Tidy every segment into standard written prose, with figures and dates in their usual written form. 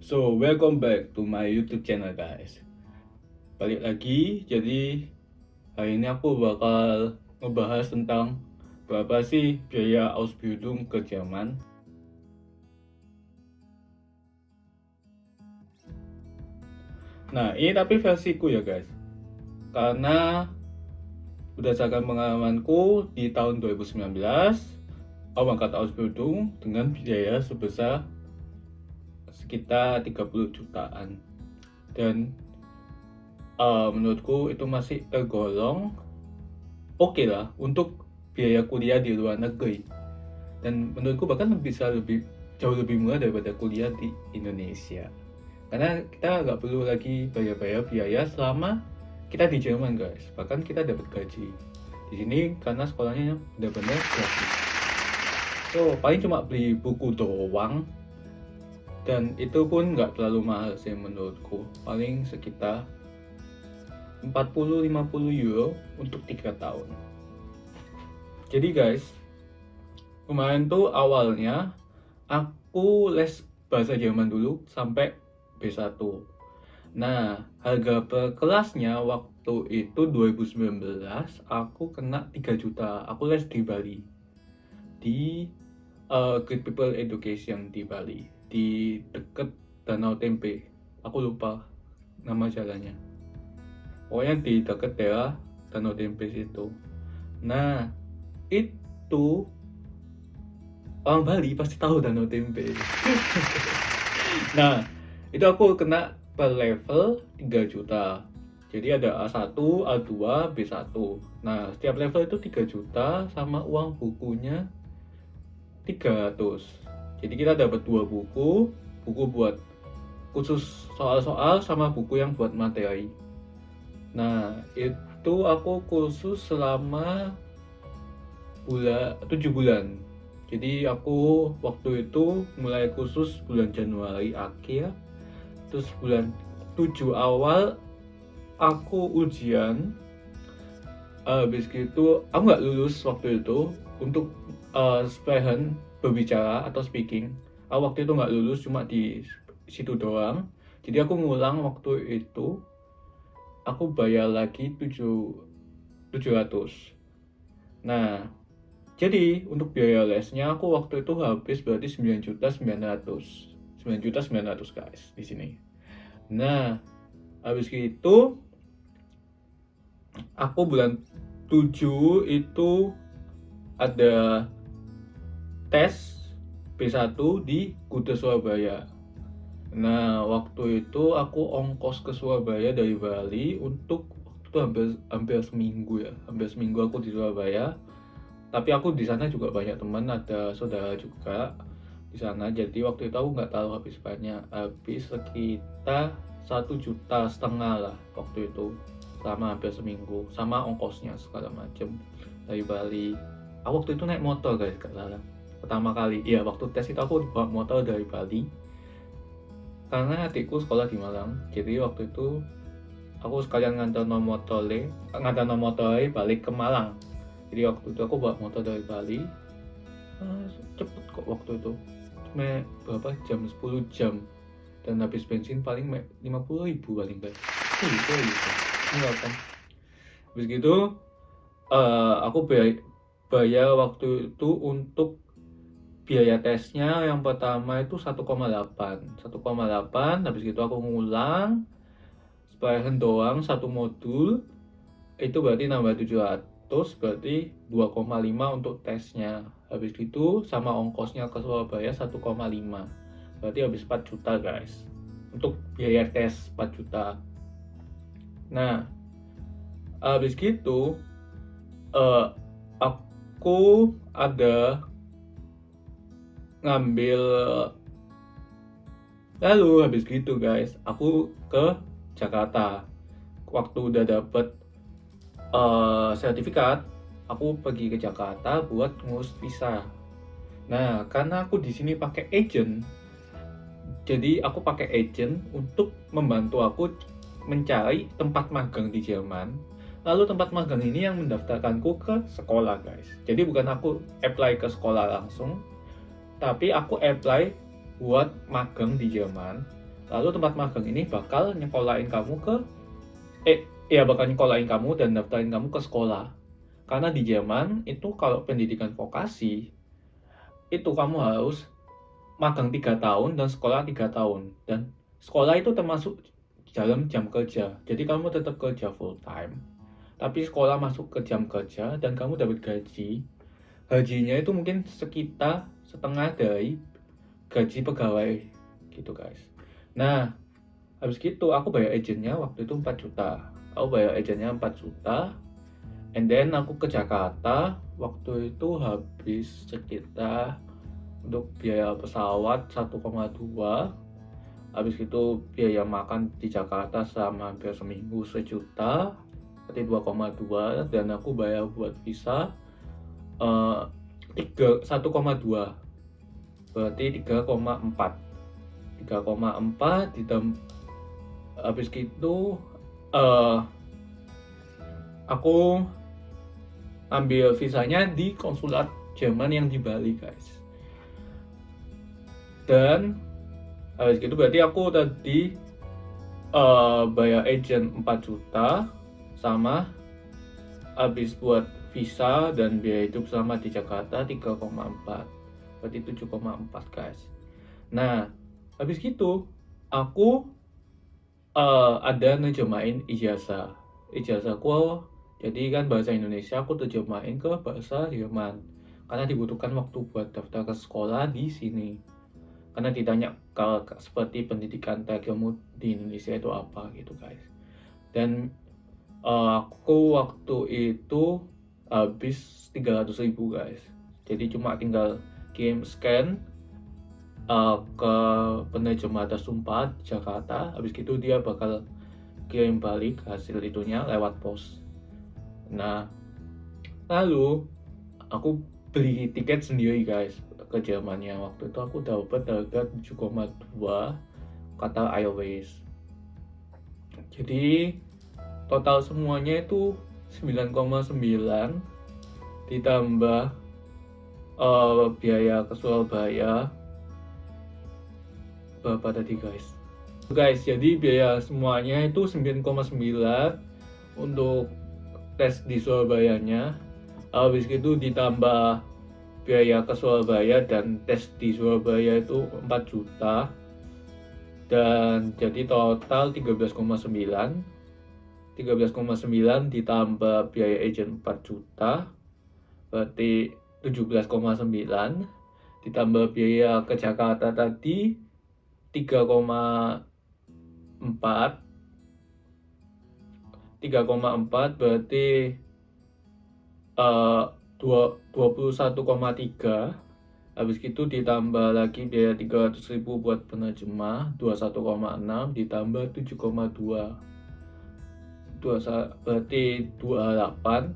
So, welcome back to my YouTube channel guys. Balik lagi, jadi hari ini aku bakal ngebahas tentang berapa sih biaya Ausbildung ke Jerman. Nah, ini tapi versiku ya guys. Karena berdasarkan pengalamanku di tahun 2019, aku berangkat Ausbildung dengan biaya sebesar sekitar 30 jutaan. Dan menurutku itu masih tergolong oke lah untuk biaya kuliah di luar negeri, dan menurutku bahkan bisa jauh lebih murah daripada kuliah di Indonesia, karena kita nggak perlu lagi bayar biaya selama kita di Jerman guys. Bahkan kita dapat gaji di sini karena sekolahnya benar-benar gratis. So paling cuma beli buku doang, dan itu pun nggak terlalu mahal sih menurutku, paling sekitar 40-50 euro untuk 3 tahun. Jadi guys, kemarin tuh awalnya aku les bahasa Jerman dulu sampai B1. Nah, harga per kelasnya waktu itu 2019 aku kena 3 juta. Aku les di Bali. Di Great People Education di Bali, di deket Danau Tempe. Aku lupa nama jalannya. Pokoknya di deket daerah Danau Tempe situ. Nah, itu orang Bali pasti tahu Danau Tempe. Nah, itu aku kena per level 3 juta. Jadi ada A1, A2, B1. Nah, setiap level itu 3 juta sama uang bukunya 300. Jadi kita dapat 2 buku, buku buat khusus soal-soal sama buku yang buat materi. Nah, itu aku kursus selama 7 bulan. Jadi aku waktu itu mulai kursus bulan Januari akhir, terus bulan 7 awal aku ujian. Habis itu aku nggak lulus waktu itu untuk Sprechen, berbicara atau speaking. Aku waktu itu nggak lulus, cuma di situ doang. Jadi aku ngulang waktu itu. Aku bayar lagi 700. Nah, jadi untuk biaya lesnya aku waktu itu habis berarti 9.900. 9.900 guys di sini. Nah, habis itu aku bulan 7 itu ada tes B1 di Kuta Surabaya. Nah, waktu itu aku ongkos ke Surabaya dari Bali untuk waktu itu hampir seminggu ya. Hampir seminggu aku di Surabaya. Tapi aku di sana juga banyak teman, ada saudara juga di sana. Jadi waktu itu aku nggak tahu habis banyak. Habis sekitar 1,5 juta lah waktu itu selama hampir seminggu, sama ongkosnya segala macem dari Bali. Aku waktu itu naik motor guys, gak salah. Pertama kali, iya waktu tes itu aku bawa motor dari Bali karena adikku sekolah di Malang. Jadi waktu itu aku sekalian ngantar nomor motornya balik ke Malang. Jadi waktu itu aku bawa motor dari Bali. Cepet kok waktu itu, cuma berapa jam, 10 jam, dan habis bensin paling 50.000 paling guys. Gitu enggak kan. Habis gitu aku bayar waktu itu untuk biaya tesnya yang pertama itu 1,8. Habis itu aku ngulang Sprechen doang satu modul, itu berarti nambah 700, berarti 2,5 untuk tesnya. Habis itu sama ongkosnya ke Surabaya 1,5, berarti habis 4 juta guys untuk biaya tes 4 juta. Nah, habis gitu aku ada ngambil, lalu habis gitu guys aku ke Jakarta. Waktu udah dapet sertifikat, aku pergi ke Jakarta buat ngurus visa. Nah, karena aku di sini pakai agent, jadi aku pakai agent untuk membantu aku mencari tempat magang di Jerman. Lalu tempat magang ini yang mendaftarkanku ke sekolah guys. Jadi bukan aku apply ke sekolah langsung, tapi aku apply buat magang di Jerman. Lalu tempat magang ini bakal nyekolahin kamu ke bakal nyekolahin kamu dan daftarin kamu ke sekolah. Karena di Jerman itu kalau pendidikan vokasi itu kamu harus magang 3 tahun dan sekolah 3 tahun, dan sekolah itu termasuk dalam jam kerja, jadi kamu tetap kerja full time tapi sekolah masuk ke jam kerja dan kamu dapat gajinya itu mungkin sekitar setengah dari gaji pegawai gitu guys. Nah habis gitu aku bayar agentnya waktu itu 4 juta, and then aku ke Jakarta. Waktu itu habis sekitar untuk biaya pesawat 1,2, habis itu biaya makan di Jakarta selama hampir seminggu 1 juta, berarti 2,2, dan aku bayar buat visa 1,2, berarti 3,4 habis gitu aku ambil visanya di konsulat Jerman yang di Bali guys. Dan habis gitu berarti aku tadi bayar agent 4 juta sama habis buat visa dan biaya hidup selama di Jakarta 3,4, berarti 7,4 guys. Nah habis gitu aku ada nerjemahin ijazahku, jadi kan bahasa Indonesia aku terjemahin ke bahasa Jerman karena dibutuhkan waktu buat daftar ke sekolah di sini, karena ditanya seperti pendidikan ilmu di Indonesia itu apa gitu guys. Dan aku waktu itu habis 300.000 guys, jadi cuma tinggal kirim scan ke penerjemah Sumpah Jakarta, habis gitu dia bakal kirim balik hasil itunya lewat pos. Nah lalu aku beli tiket sendiri guys ke Jermannya. Waktu itu aku dapat harga 7,2 Qatar Airways, jadi total semuanya itu 9,9 ditambah biaya ke Surabaya berapa tadi guys. Jadi biaya semuanya itu 9,9 untuk tes di Surabayanya, habis itu ditambah biaya ke Surabaya dan tes di Surabaya itu 4 juta, dan jadi total 13,9 ditambah biaya agent 4 juta, berarti 17,9, ditambah biaya ke Jakarta tadi 3,4 berarti 21,3, habis gitu ditambah lagi biaya 300.000 buat penerjemah 21,6 ditambah 7,2 berarti 28,8,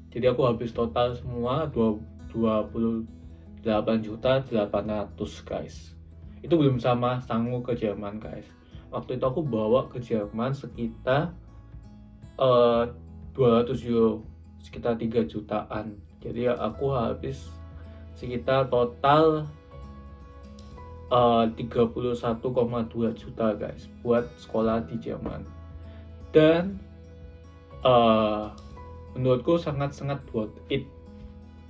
jadi aku habis total semua 28.800.000 guys. Itu belum sama sangu ke Jerman guys. Waktu itu aku bawa ke Jerman sekitar 200 euro, sekitar 3 jutaan. Jadi aku habis sekitar total 31,2 juta guys buat sekolah di Jerman. Dan menurutku sangat-sangat worth it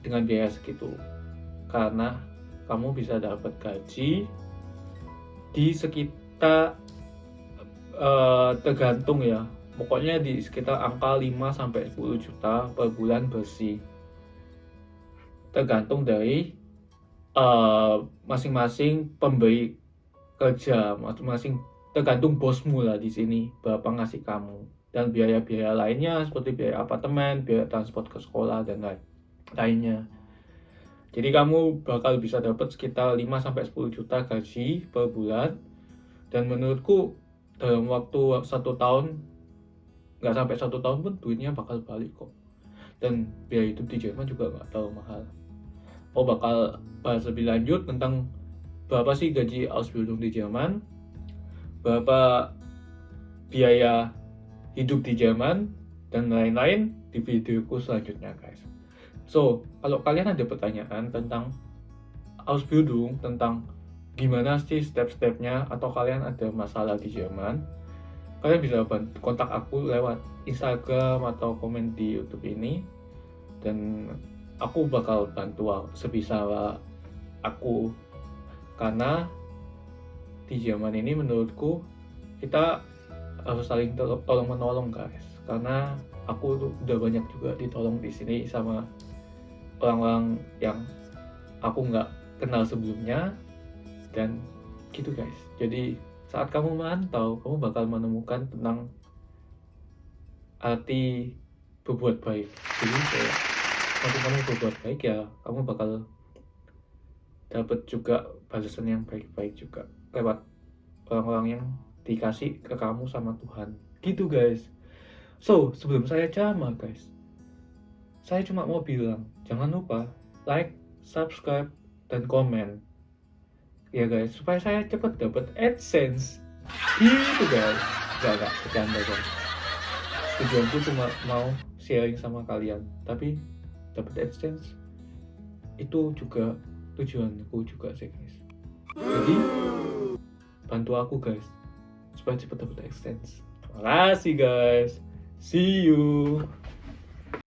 dengan biaya segitu, karena kamu bisa dapat gaji di sekitar tergantung ya, pokoknya di sekitar angka 5-10 juta per bulan bersih, tergantung dari masing-masing pemberi kerja, masing-masing tergantung bosmu lah di sini berapa ngasih kamu, dan biaya-biaya lainnya seperti biaya apartemen, biaya transport ke sekolah dan lainnya. Jadi kamu bakal bisa dapat sekitar 5-10 juta gaji per bulan, dan menurutku dalam waktu 1 tahun, nggak sampai 1 tahun pun duitnya bakal balik kok, dan biaya hidup di Jerman juga nggak terlalu mahal. Bakal bahas lebih lanjut tentang berapa sih gaji Ausbildung di Jerman, berapa biaya hidup di Jerman, dan lain-lain di videoku selanjutnya guys. So, kalau kalian ada pertanyaan tentang Ausbildung, tentang gimana sih step-stepnya, atau kalian ada masalah di Jerman, kalian bisa kontak aku lewat Instagram atau komen di YouTube ini, dan aku bakal bantu sebisa aku, karena di Jerman ini menurutku kita harus saling tolong menolong guys, karena aku udah banyak juga ditolong di sini sama orang-orang yang aku nggak kenal sebelumnya, dan gitu guys. Jadi saat kamu merantau, kamu bakal menemukan tentang arti berbuat baik. Jadi kayak waktu kamu berbuat baik ya, kamu bakal dapat juga balasan yang baik-baik juga lewat orang-orang yang dikasih ke kamu sama Tuhan. Gitu guys. So, sebelum saya ceramah guys, saya cuma mau bilang, jangan lupa like, subscribe, dan komen. Ya guys, supaya saya cepat dapat AdSense. Gitu guys. Gak, bercanda guys. Tujuanku cuma mau sharing sama kalian. Tapi dapat AdSense itu juga tujuanku juga sih guys. Jadi bantu aku guys supaya cepat dapat AdSense. Terima kasih guys. See you.